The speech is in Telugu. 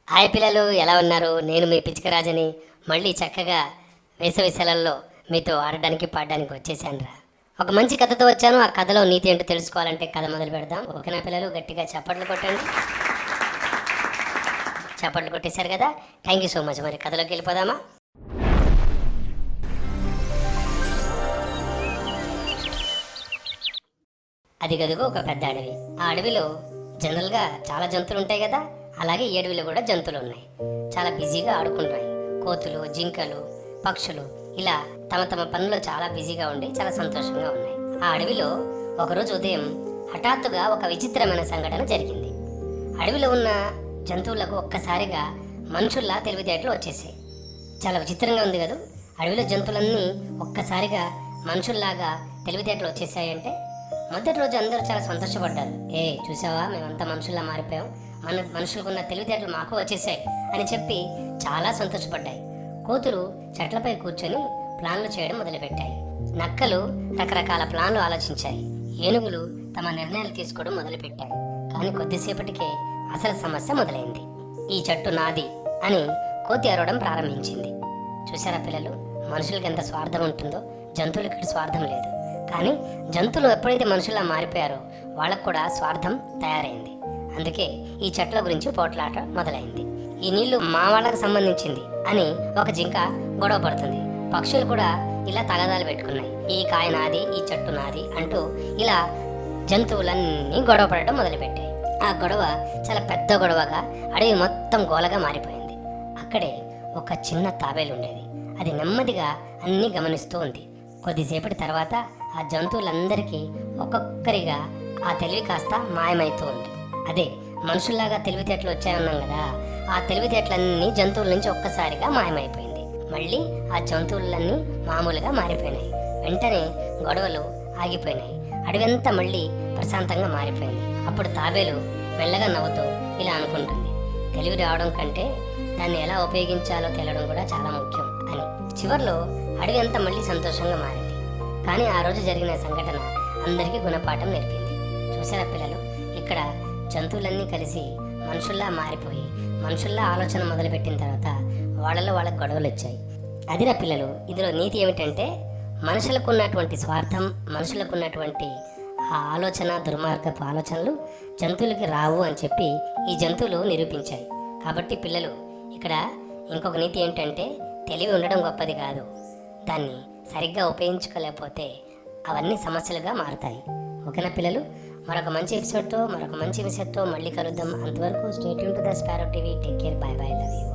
హాయ్ పిల్లలు, ఎలా ఉన్నారు? నేను మీ పిచ్చికరాజని మళ్ళీ చక్కగా వేసవి సెలవుల్లో మీతో ఆడడానికి పాడడానికి వచ్చేసానురా. ఒక మంచి కథతో వచ్చాను. ఆ కథలో నీతి ఏంటో తెలుసుకోవాలంటే కథ మొదలు పెడదాం. ఓకేనా పిల్లలు? గట్టిగా చప్పట్లు కొట్టండి. చప్పట్లు కొట్టేశారు కదా, థ్యాంక్ యూ సో మచ్. మరి కథలోకి వెళ్ళిపోదామా? అది గదిగో ఒక పెద్ద అడవి. ఆ అడవిలో జనరల్గా చాలా జంతువులు ఉంటాయి కదా, అలాగే ఈ అడవిలో కూడా జంతువులు ఉన్నాయి. చాలా బిజీగా ఆడుకుంటున్నాయి. కోతులు, జింకలు, పక్షులు ఇలా తమ తమ పనుల్లో చాలా బిజీగా ఉండి చాలా సంతోషంగా ఉన్నాయి. ఆ అడవిలో ఒకరోజు ఉదయం హఠాత్తుగా ఒక విచిత్రమైన సంఘటన జరిగింది. అడవిలో ఉన్న జంతువులకు ఒక్కసారిగా మనుషుల్లా తెలివితేటలు వచ్చేసాయి. చాలా విచిత్రంగా ఉంది కదా. అడవిలో జంతువులన్నీ ఒక్కసారిగా మనుషుల్లాగా తెలివితేటలు వచ్చేసాయంటే మొదటి రోజు అందరూ చాలా సంతోషపడ్డారు. చూసావా, మేమంతా మనుషుల్లా మారిపోయాం, మనుషులకున్న తెలివితేటలు మాకు వచ్చేసాయి అని చెప్పి చాలా సంతోషపడ్డాయి. కోతులు చెట్లపై కూర్చొని ప్లాన్లు చేయడం మొదలుపెట్టాయి. నక్కలు రకరకాల ప్లాన్లు ఆలోచించాయి. ఏనుగులు తమ నిర్ణయాలు తీసుకోవడం మొదలుపెట్టాయి. కానీ కొద్దిసేపటికే అసలు సమస్య మొదలైంది. ఈ చెట్టు నాది అని కోతి అరవడం ప్రారంభించింది. చూసారా పిల్లలు, మనుషులకి ఎంత స్వార్థం ఉంటుందో జంతువులకి ఇక్కడ స్వార్థం లేదు. కానీ జంతువులు ఎప్పుడైతే మనుషుల్లా మారిపోయారో వాళ్ళకు కూడా స్వార్థం తయారైంది. అందుకే ఈ చెట్ల గురించి పోట్లాట మొదలైంది. ఈ నీళ్లు మా వాళ్ళకు సంబంధించింది అని ఒక జింక గొడవ పడుతుంది. పక్షులు కూడా ఇలా తగాదాలు పెట్టుకున్నాయి. ఈ కాయ నాది, ఈ చెట్టు నాది అంటూ ఇలా జంతువులన్నీ గొడవ పడటం మొదలుపెట్టాయి. ఆ గొడవ చాలా పెద్ద గొడవగా అడవి మొత్తం గోలగా మారిపోయింది. అక్కడే ఒక చిన్న తాబేలు ఉండేది. అది నెమ్మదిగా అన్నీ గమనిస్తూ ఉంది. కొద్దిసేపటి తర్వాత ఆ జంతువులందరికీ ఒక్కొక్కరిగా ఆ తెలివి కాస్త మాయమైతూ ఉంది. అదే మనుషుల్లాగా తెలివితేటలు వచ్చాయన్నాం కదా, ఆ తెలివితేటలన్నీ జంతువుల నుంచి ఒక్కసారిగా మాయమైపోయింది. మళ్ళీ ఆ జంతువులన్నీ మామూలుగా మారిపోయినాయి. వెంటనే గొడవలు ఆగిపోయినాయి. అడవంతా మళ్ళీ ప్రశాంతంగా మారిపోయింది. అప్పుడు తాబేలు మెల్లగా నవ్వుతూ ఇలా అనుకుంటుంది, తెలివి రావడం కంటే దాన్ని ఎలా ఉపయోగించాలో తెలియడం కూడా చాలా ముఖ్యం అని. చివర్లో అడవి అంతా మళ్ళీ సంతోషంగా మారింది. కానీ ఆ రోజు జరిగిన సంఘటన అందరికీ గుణపాఠం నేర్పింది. చూసారా పిల్లలు, ఇక్కడ జంతువులన్నీ కలిసి మనుషుల్లా మారిపోయి మనుషుల్లా ఆలోచన మొదలుపెట్టిన తర్వాత వాళ్ళకు గొడవలు వచ్చాయి. అదిరా పిల్లలు, ఇందులో నీతి ఏమిటంటే మనుషులకు ఉన్నటువంటి స్వార్థం, మనుషులకు ఉన్నటువంటి ఆ ఆలోచన, దుర్మార్గపు ఆలోచనలు జంతువులకి రావు అని చెప్పి ఈ జంతువులు నిరూపించాయి. కాబట్టి పిల్లలు, ఇక్కడ ఇంకొక నీతి ఏంటంటే తెలివి ఉండడం గొప్పది కాదు, దాన్ని సరిగ్గా ఉపయోగించుకోలేకపోతే అవన్నీ సమస్యలుగా మారుతాయి. ఓకేనా పిల్లలు? మరొక మంచి ఎపిసోడ్తో, మరొక మంచి విషయంతో మళ్ళీ కలుద్దాం. అంతవరకు stay tune to the sparrow TV. Take care, by by, love you.